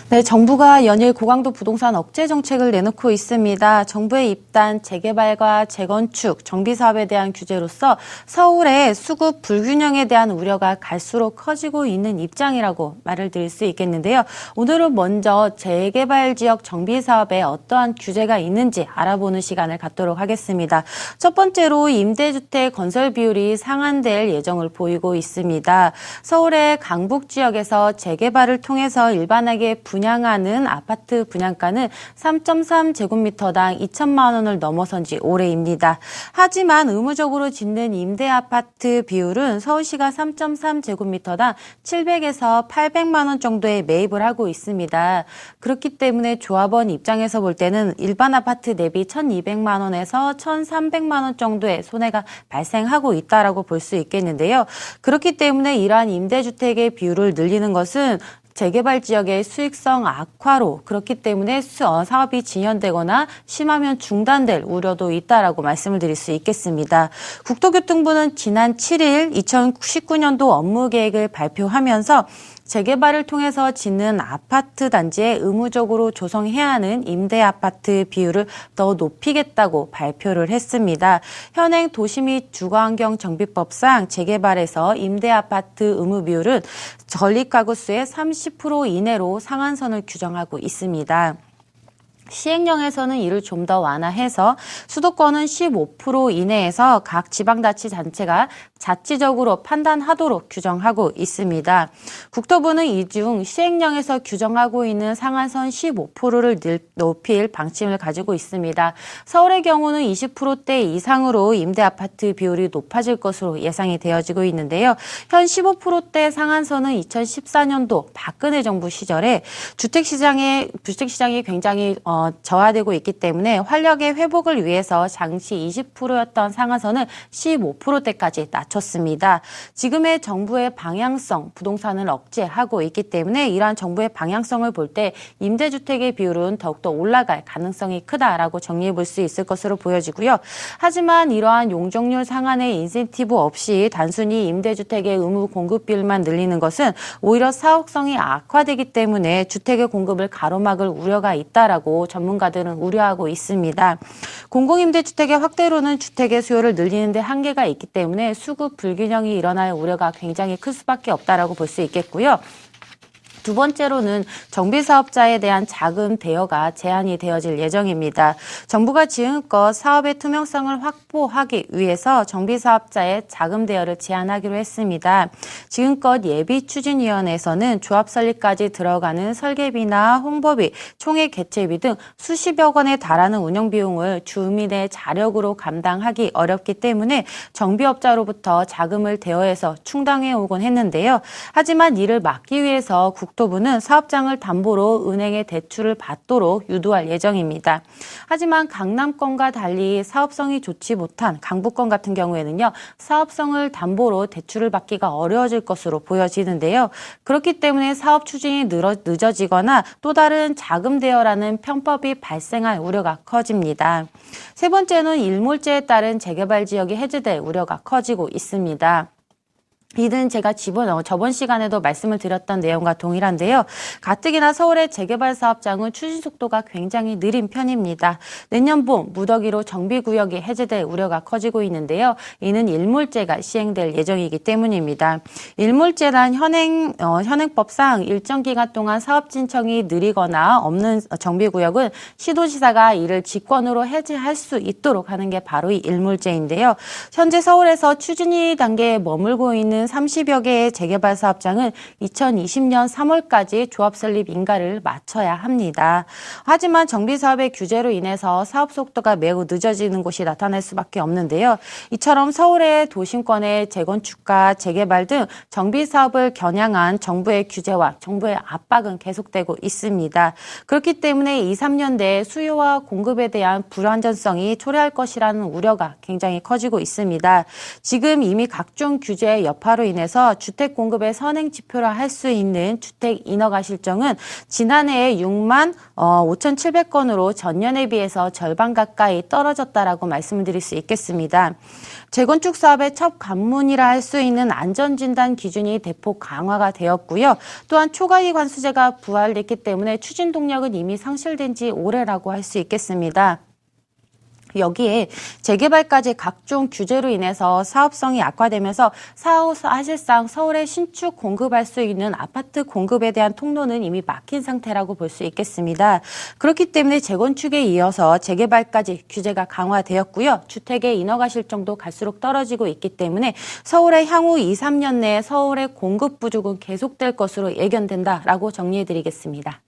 네, 정부가 연일 고강도 부동산 억제 정책을 내놓고 있습니다. 정부의 입단, 재개발과 재건축, 정비 사업에 대한 규제로서 서울의 수급 불균형에 대한 우려가 갈수록 커지고 있는 입장이라고 말을 드릴 수 있겠는데요. 오늘은 먼저 재개발 지역 정비 사업에 어떠한 규제가 있는지 알아보는 시간을 갖도록 하겠습니다. 첫 번째로 임대주택 건설 비율이 상한될 예정을 보이고 있습니다. 서울의 강북 지역에서 재개발을 통해서 일반하게 분양하는 아파트 분양가는 3.3제곱미터당 2천만 원을 넘어선 지 오래입니다. 하지만 의무적으로 짓는 임대 아파트 비율은 서울시가 3.3제곱미터당 700에서 800만 원 정도에 매입을 하고 있습니다. 그렇기 때문에 조합원 입장에서 볼 때는 일반 아파트 대비 1,200만 원에서 1,300만 원 정도의 손해가 발생하고 있다라고 볼 수 있겠는데요. 그렇기 때문에 이러한 임대주택의 비율을 늘리는 것은 재개발 지역의 수익성 악화로 그렇기 때문에 사업이 진연되거나 심하면 중단될 우려도 있다라고 말씀을 드릴 수 있겠습니다. 국토교통부는 지난 7일 2019년도 업무 계획을 발표하면서 재개발을 통해서 짓는 아파트 단지에 의무적으로 조성해야 하는 임대 아파트 비율을 더 높이겠다고 발표를 했습니다. 현행 도시 및 주거환경 정비법상 재개발에서 임대 아파트 의무 비율은 전립 가구 수의 30% 이내로 상한선을 규정하고 있습니다. 시행령에서는 이를 좀 더 완화해서 수도권은 15% 이내에서 각 지방자치단체가 자치적으로 판단하도록 규정하고 있습니다. 국토부는 이 중 시행령에서 규정하고 있는 상한선 15%를 높일 방침을 가지고 있습니다. 서울의 경우는 20%대 이상으로 임대아파트 비율이 높아질 것으로 예상이 되어지고 있는데요. 현 15%대 상한선은 2014년도 박근혜 정부 시절에 주택시장이 굉장히 저하되고 있기 때문에 활력의 회복을 위해서 당시 20%였던 상한선을 15%대까지 낮췄습니다. 지금의 정부의 방향성, 부동산을 억제하고 있기 때문에 이러한 정부의 방향성을 볼 때 임대주택의 비율은 더욱더 올라갈 가능성이 크다라고 정리해 볼 수 있을 것으로 보여지고요. 하지만 이러한 용적률 상한의 인센티브 없이 단순히 임대주택의 의무 공급 비율만 늘리는 것은 오히려 사업성이 악화되기 때문에 주택의 공급을 가로막을 우려가 있다라고 전문가들은 우려하고 있습니다. 공공임대주택의 확대로는 주택의 수요를 늘리는 데 한계가 있기 때문에 수급 불균형이 일어날 우려가 굉장히 클 수밖에 없다라고 볼 수 있겠고요. 두 번째로는 정비사업자에 대한 자금 대여가 제한이 되어질 예정입니다. 정부가 지금껏 사업의 투명성을 확보하기 위해서 정비사업자의 자금 대여를 제한하기로 했습니다. 지금껏 예비추진위원회에서는 조합 설립까지 들어가는 설계비나 홍보비, 총회 개최비 등 수십억 원에 달하는 운영비용을 주민의 자력으로 감당하기 어렵기 때문에 정비업자로부터 자금을 대여해서 충당해 오곤 했는데요. 하지만 이를 막기 위해서 국토부는 사업장을 담보로 은행에 대출을 받도록 유도할 예정입니다. 하지만 강남권과 달리 사업성이 좋지 못한 강북권 같은 경우에는요, 사업성을 담보로 대출을 받기가 어려워질 것으로 보여지는데요. 그렇기 때문에 사업 추진이 늦어지거나 또 다른 자금 대여라는 편법이 발생할 우려가 커집니다. 세 번째는 일몰제에 따른 재개발 지역이 해제될 우려가 커지고 있습니다. 이는 제가 저번 시간에도 말씀을 드렸던 내용과 동일한데요. 가뜩이나 서울의 재개발 사업장은 추진 속도가 굉장히 느린 편입니다. 내년 봄 무더기로 정비구역이 해제될 우려가 커지고 있는데요. 이는 일몰제가 시행될 예정이기 때문입니다. 일몰제란 현행법상 일정 기간 동안 사업 진척이 느리거나 없는 정비구역은 시도지사가 이를 직권으로 해제할 수 있도록 하는 게 바로 이 일몰제인데요. 현재 서울에서 추진위 단계에 머물고 있는 30여 개의 재개발 사업장은 2020년 3월까지 조합 설립 인가를 마쳐야 합니다. 하지만 정비사업의 규제로 인해서 사업 속도가 매우 늦어지는 곳이 나타날 수밖에 없는데요. 이처럼 서울의 도심권의 재건축과 재개발 등 정비사업을 겨냥한 정부의 규제와 정부의 압박은 계속되고 있습니다. 그렇기 때문에 2, 3년 내에 수요와 공급에 대한 불안전성이 초래할 것이라는 우려가 굉장히 커지고 있습니다. 지금 이미 각종 규제의 여파로 증가로 인해서 주택 공급의 선행 지표라 할 수 있는 주택 인허가 실정은 지난해에 6만 5,700건으로 전년에 비해서 절반 가까이 떨어졌다라고 말씀드릴 수 있겠습니다. 재건축 사업의 첫 관문이라 할 수 있는 안전진단 기준이 대폭 강화가 되었고요. 또한 초과이익 관수제가 부활됐기 때문에 추진 동력은 이미 상실된 지 오래라고 할 수 있겠습니다. 여기에 재개발까지 각종 규제로 인해서 사업성이 악화되면서 사실상 서울에 신축 공급할 수 있는 아파트 공급에 대한 통로는 이미 막힌 상태라고 볼 수 있겠습니다. 그렇기 때문에 재건축에 이어서 재개발까지 규제가 강화되었고요. 주택의 인허가 실정도 갈수록 떨어지고 있기 때문에 서울의 향후 2, 3년 내에 서울의 공급 부족은 계속될 것으로 예견된다라고 정리해드리겠습니다.